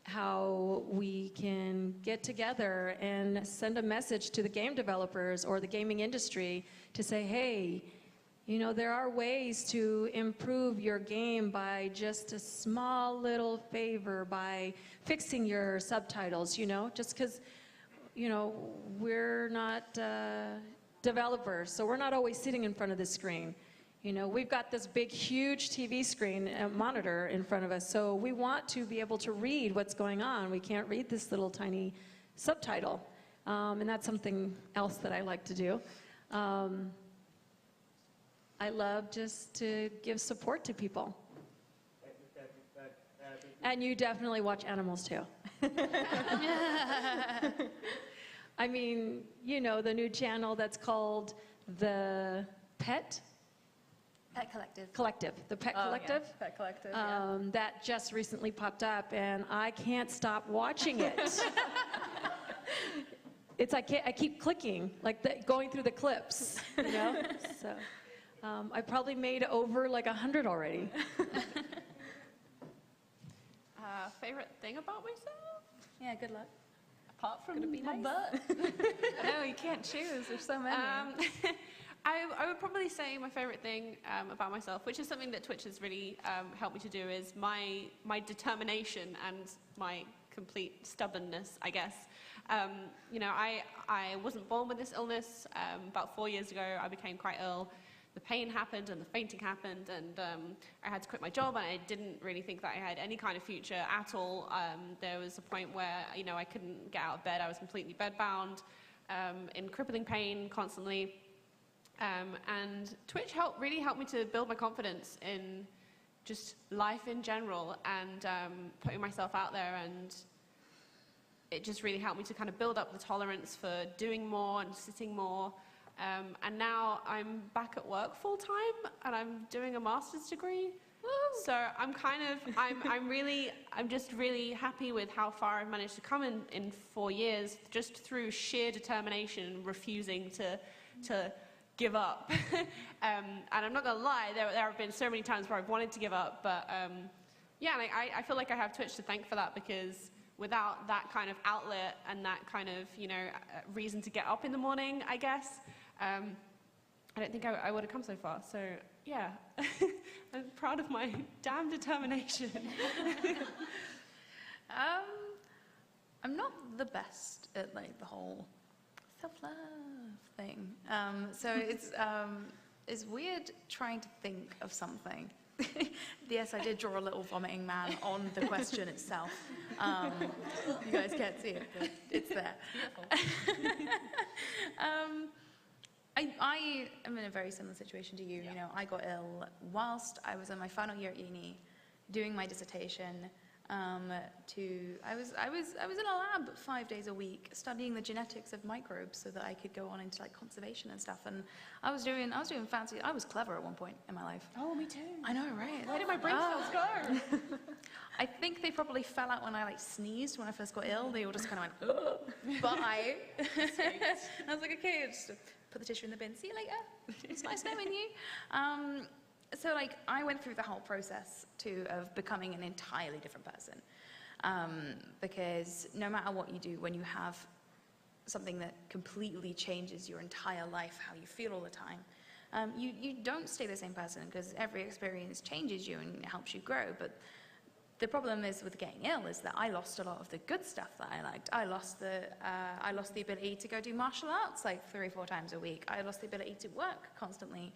how we can get together and send a message to the game developers or the gaming industry to say, hey, there are ways to improve your game by just a small little favor, by fixing your subtitles, just because, we're not developers, so we're not always sitting in front of the screen. We've got this big, huge TV screen and monitor in front of us, so we want to be able to read what's going on. We can't read this little tiny subtitle, and that's something else that I like to do. I love just to give support to people. And you definitely watch animals too. I mean, the new channel that's called the Pet Collective, the Pet Collective. Yeah. Pet Collective, yeah. That just recently popped up, and I can't stop watching it. It's like I keep clicking, like going through the clips, So I probably made over like 100 already. Favorite thing about myself? Yeah, good luck. Apart from Gonna be my nice. butt. No, you can't choose. There's so many. I would probably say my favorite thing about myself, which is something that Twitch has really helped me to do, is my determination and my complete stubbornness, I guess. I wasn't born with this illness. About 4 years ago, I became quite ill. The pain happened and the fainting happened, and I had to quit my job, and I didn't really think that I had any kind of future at all. There was a point where, I couldn't get out of bed. I was completely bedbound, in crippling pain constantly. And Twitch really helped me to build my confidence in just life in general, and putting myself out there, and it just really helped me to kind of build up the tolerance for doing more and sitting more. And now I'm back at work full time, and I'm doing a master's degree. Woo! So I'm just really happy with how far I've managed to come in 4 years, just through sheer determination and refusing to give up. And I'm not gonna lie, there have been so many times where I've wanted to give up, but I feel like I have Twitch to thank for that, because without that kind of outlet and that kind of reason to get up in the morning, I guess, I don't think I would have come so far. So yeah, I'm proud of my damn determination. I'm not the best at the whole self-love thing. So it's weird trying to think of something. Yes, I did draw a little vomiting man on the question itself. You guys can't see it, but it's there. I am in a very similar situation to you. I got ill whilst I was in my final year at uni, doing my dissertation. I was in a lab 5 days a week studying the genetics of microbes so that I could go on into conservation and stuff. And I was doing fancy. I was clever at one point in my life. Oh, me too. I know, right? Where did my brain cells go? I think they probably fell out when I sneezed when I first got ill. They all just kind of went, ugh. But I was like, okay, just put the tissue in the bin. See you later. It's nice knowing you. So I went through the whole process of becoming an entirely different person, because no matter what you do, when you have something that completely changes your entire life, how you feel all the time, you don't stay the same person, because every experience changes you and helps you grow. But the problem is with getting ill is that I lost a lot of the good stuff that I liked. I lost the ability to go do martial arts 3 or 4 times a week. I lost the ability to work constantly.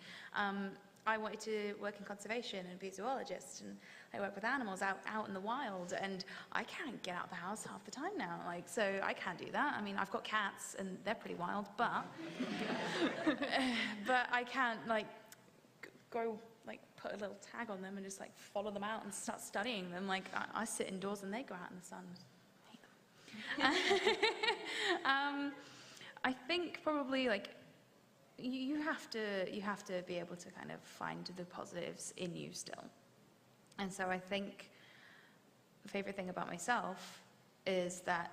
I wanted to work in conservation and be a zoologist, and I work with animals out in the wild, and I can't get out of the house half the time now, so I can't do that. I mean, I've got cats, and they're pretty wild, but but I can't go put a little tag on them and just follow them out and start studying them. I sit indoors and they go out in the sun. I hate them. I think probably you have to be able to kind of find the positives in you still. And so I think the favorite thing about myself is that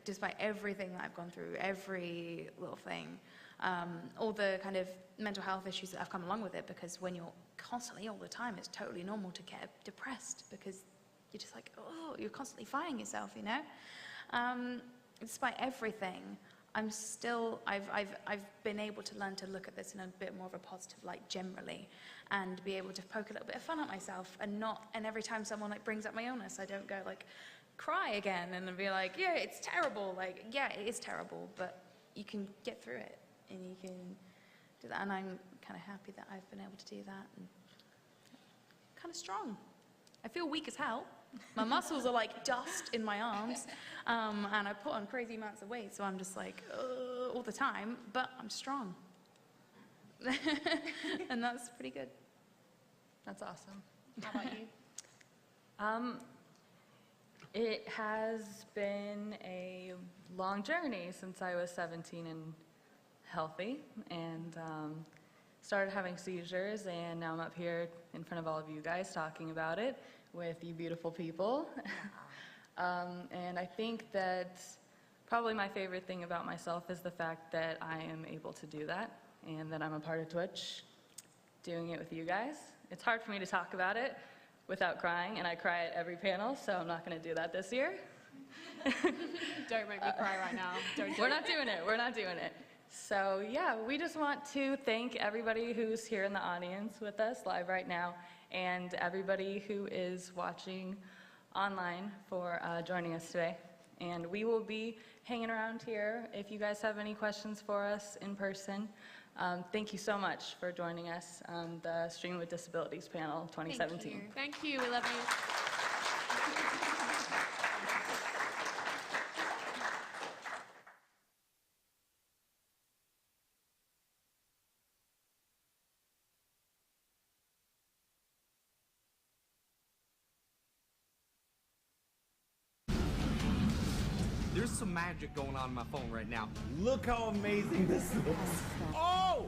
despite everything that I've gone through, every little thing, all the kind of mental health issues that have come along with it, because when you're constantly all the time, it's totally normal to get depressed because you're just like, oh, you're constantly fighting yourself, you know? Despite everything, I've been able to learn to look at this in a bit more of a positive light generally, and be able to poke a little bit of fun at myself, and every time someone like brings up my illness, I don't go like, cry again and then be like, yeah, it's terrible. Like, yeah, it is terrible, but you can get through it and you can do that. And I'm kind of happy that I've been able to do that, and kind of strong. I feel weak as hell. My muscles are like dust in my arms, and I put on crazy amounts of weight, so I'm just like, all the time, but I'm strong. And that's pretty good. That's awesome. How about you? It has been a long journey since I was 17 and healthy, and started having seizures, and now I'm up here in front of all of you guys talking about it with you beautiful people. And I think that probably my favorite thing about myself is the fact that I am able to do that, and that I'm a part of Twitch, doing it with you guys. It's hard for me to talk about it without crying, and I cry at every panel, so I'm not going to do that this year. Don't make me cry right now. We're not doing it. We're not doing it. So yeah, we just want to thank everybody who's here in the audience with us live right now, and everybody who is watching online for joining us today. And we will be hanging around here if you guys have any questions for us in person. Thank you so much for joining us on the Streaming with Disabilities panel 2017. Thank you. We love you. There's some magic going on my phone right now. Look how amazing this looks. Oh!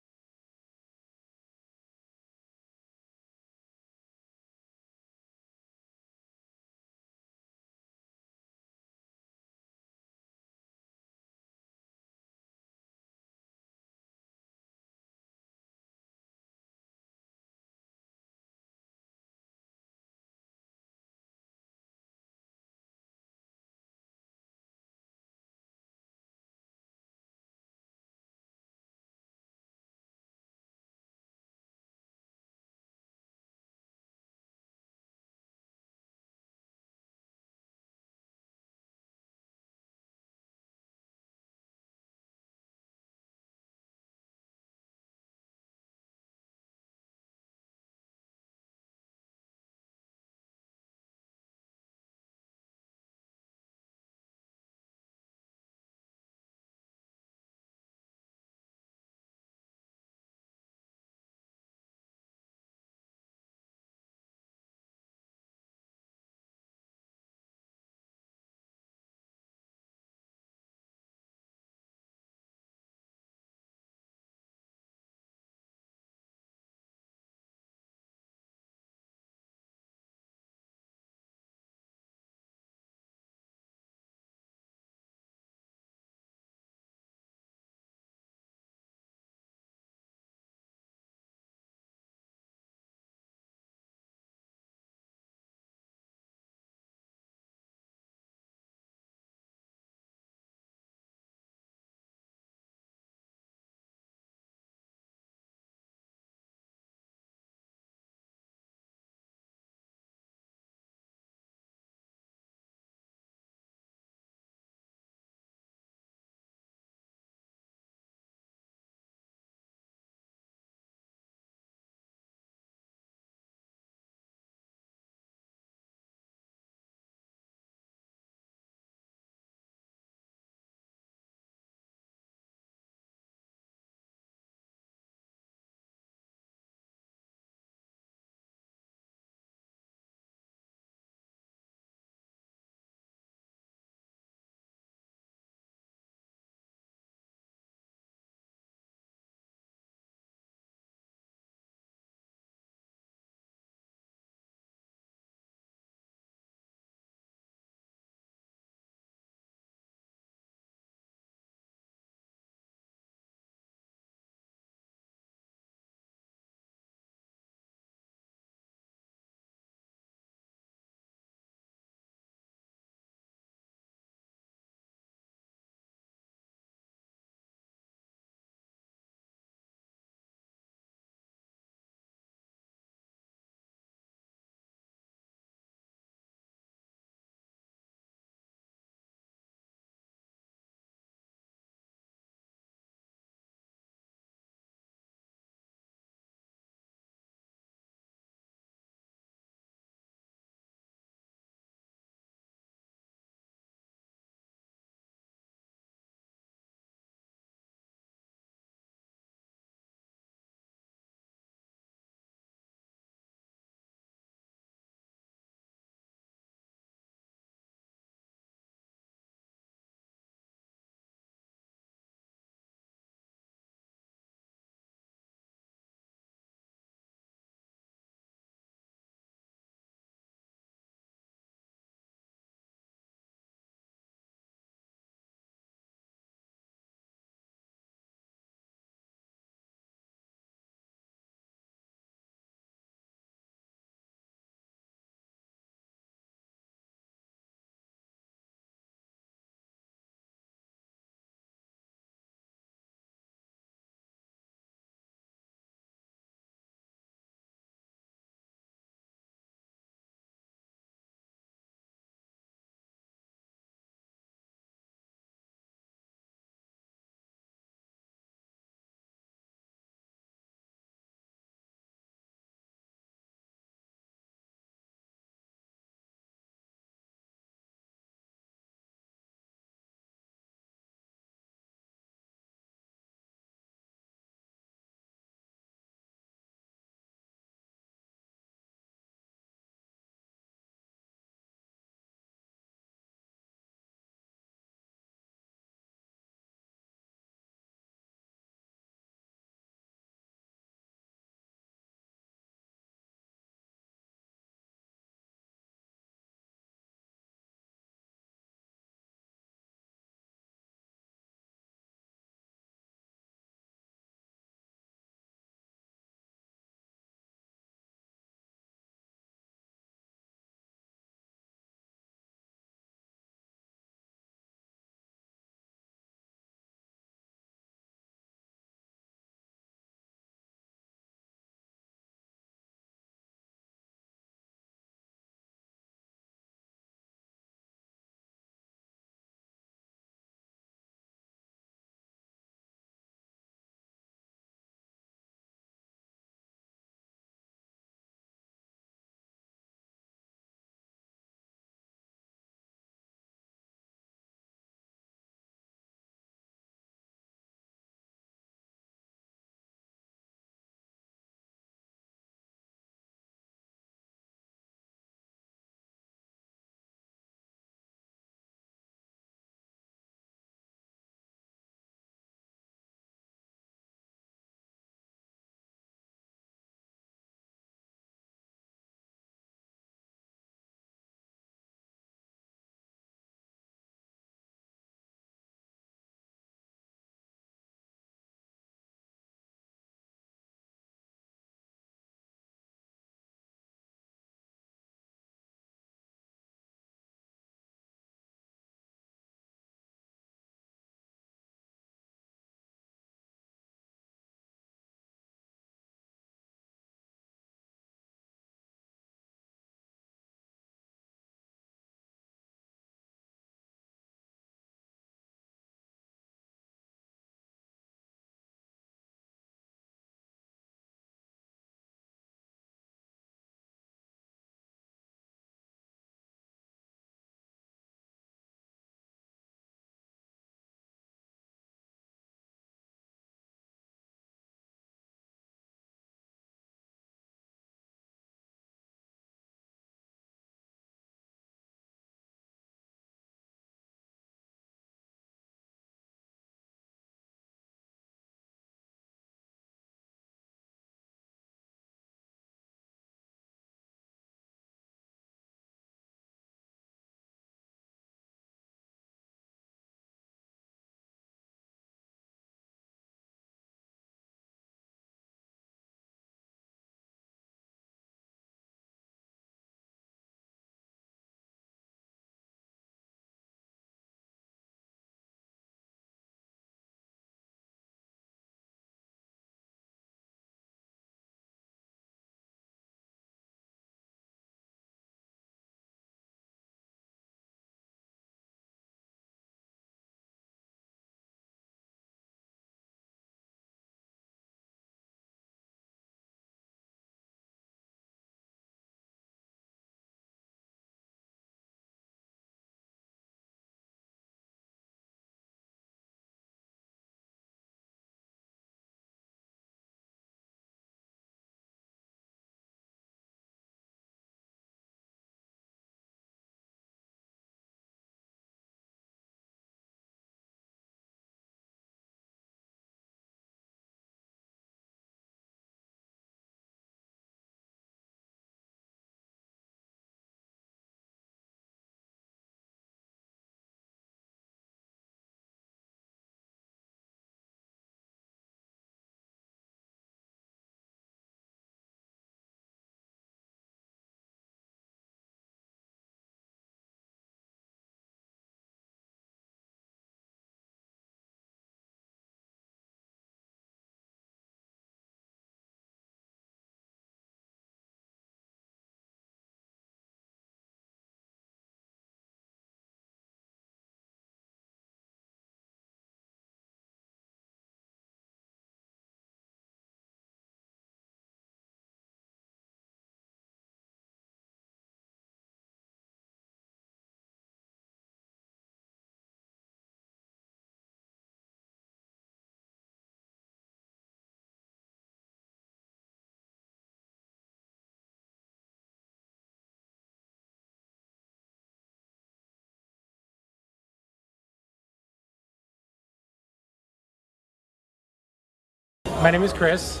My name is Chris,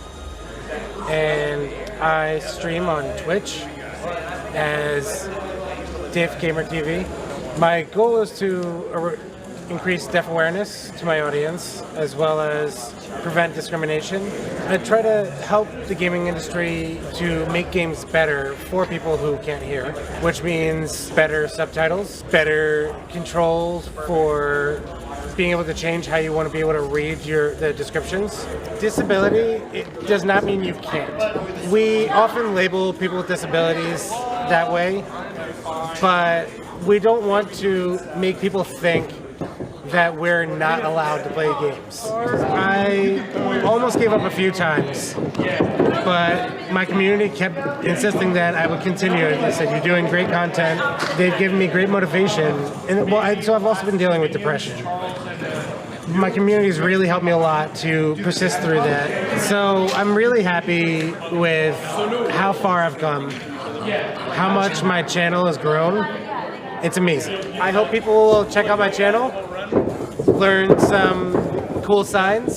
and I stream on Twitch as Dave Gamer TV. My goal is to increase deaf awareness to my audience, as well as prevent discrimination. I try to help the gaming industry to make games better for people who can't hear, which means better subtitles, better controls for being able to change how you want to be able to read the descriptions. Disability, it does not mean you can't. We often label people with disabilities that way, but we don't want to make people think that we're not allowed to play games. I almost gave up a few times, but my community kept insisting that I would continue. They said, you're doing great content. They've given me great motivation. And so I've also been dealing with depression. My community has really helped me a lot to persist through that. So I'm really happy with how far I've come, how much my channel has grown. It's amazing. I hope people will check out my channel, learn some cool signs,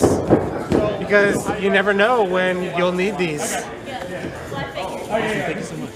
because you never know when you'll need these. Thank you so much.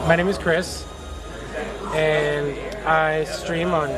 My name is Chris, and I stream on